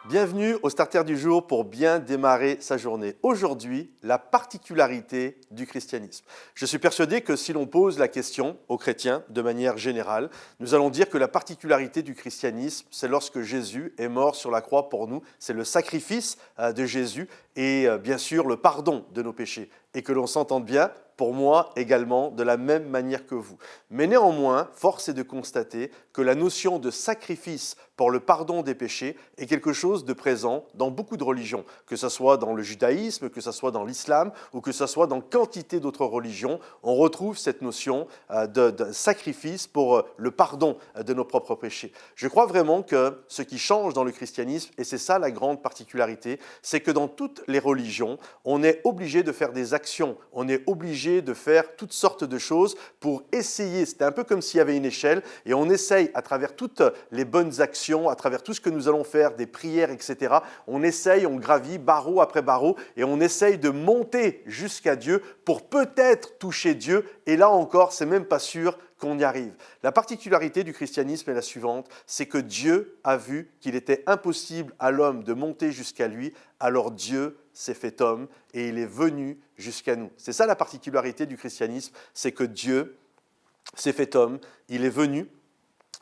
Bienvenue au Starter du jour pour bien démarrer sa journée. Aujourd'hui, la particularité du christianisme. Je suis persuadé que si l'on pose la question aux chrétiens de manière générale, nous allons dire que la particularité du christianisme, c'est lorsque Jésus est mort sur la croix pour nous. C'est le sacrifice de Jésus et bien sûr le pardon de nos péchés. Et que l'on s'entende bien, pour moi également, de la même manière que vous. Mais néanmoins, force est de constater que la notion de sacrifice pour le pardon des péchés est quelque chose de présent dans beaucoup de religions, que ce soit dans le judaïsme, que ce soit dans l'islam ou que ce soit dans quantité d'autres religions. On retrouve cette notion de sacrifice pour le pardon de nos propres péchés. Je crois vraiment que ce qui change dans le christianisme, et c'est ça la grande particularité, c'est que dans toutes les religions, on est obligé de faire des actions, on est obligé de faire toutes sortes de choses pour essayer. C'est un peu comme s'il y avait une échelle et on essaye à travers toutes les bonnes actions, à travers tout ce que nous allons faire, des prières, etc. On essaye, on gravit barreau après barreau et on essaye de monter jusqu'à Dieu pour peut-être toucher Dieu. Et là encore, c'est même pas sûr qu'on y arrive. La particularité du christianisme est la suivante, c'est que Dieu a vu qu'il était impossible à l'homme de monter jusqu'à lui, alors Dieu s'est fait homme et il est venu jusqu'à nous. C'est ça la particularité du christianisme, c'est que Dieu s'est fait homme, il est venu,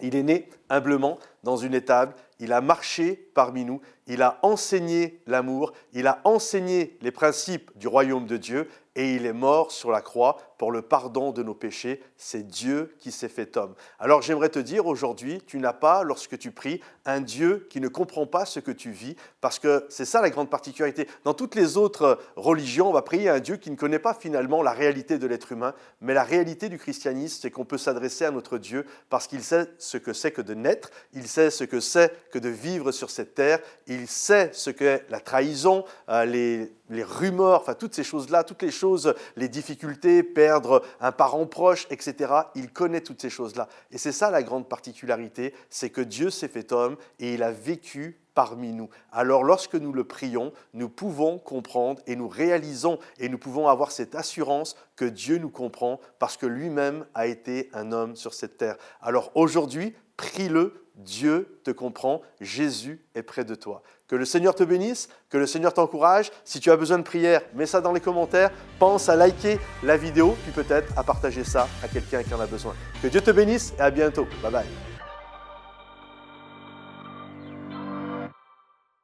il est né humblement dans une étable, il a marché parmi nous, il a enseigné l'amour, il a enseigné les principes du royaume de Dieu et il est mort sur la croix pour le pardon de nos péchés. C'est Dieu qui s'est fait homme. Alors j'aimerais te dire aujourd'hui, tu n'as pas, lorsque tu pries, un Dieu qui ne comprend pas ce que tu vis, parce que c'est ça la grande particularité. Dans toutes les autres religions, on va prier à un Dieu qui ne connaît pas finalement la réalité de l'être humain, mais la réalité du christianisme, c'est qu'on peut s'adresser à notre Dieu parce qu'il sait ce que c'est que de naître, il sait ce que c'est que de vivre sur cette terre, il sait ce qu'est la trahison, les rumeurs, enfin toutes ces choses-là, toutes les choses, les difficultés, perdre un parent proche, etc. Il connaît toutes ces choses-là. Et c'est ça la grande particularité, c'est que Dieu s'est fait homme et il a vécu parmi nous. Alors lorsque nous le prions, nous pouvons comprendre et nous réalisons et nous pouvons avoir cette assurance que Dieu nous comprend parce que lui-même a été un homme sur cette terre. Alors aujourd'hui, prie-le, Dieu te comprend, Jésus est près de toi. Que le Seigneur te bénisse, que le Seigneur t'encourage. Si tu as besoin de prière, mets ça dans les commentaires. Pense à liker la vidéo, puis peut-être à partager ça à quelqu'un qui en a besoin. Que Dieu te bénisse et à bientôt. Bye bye.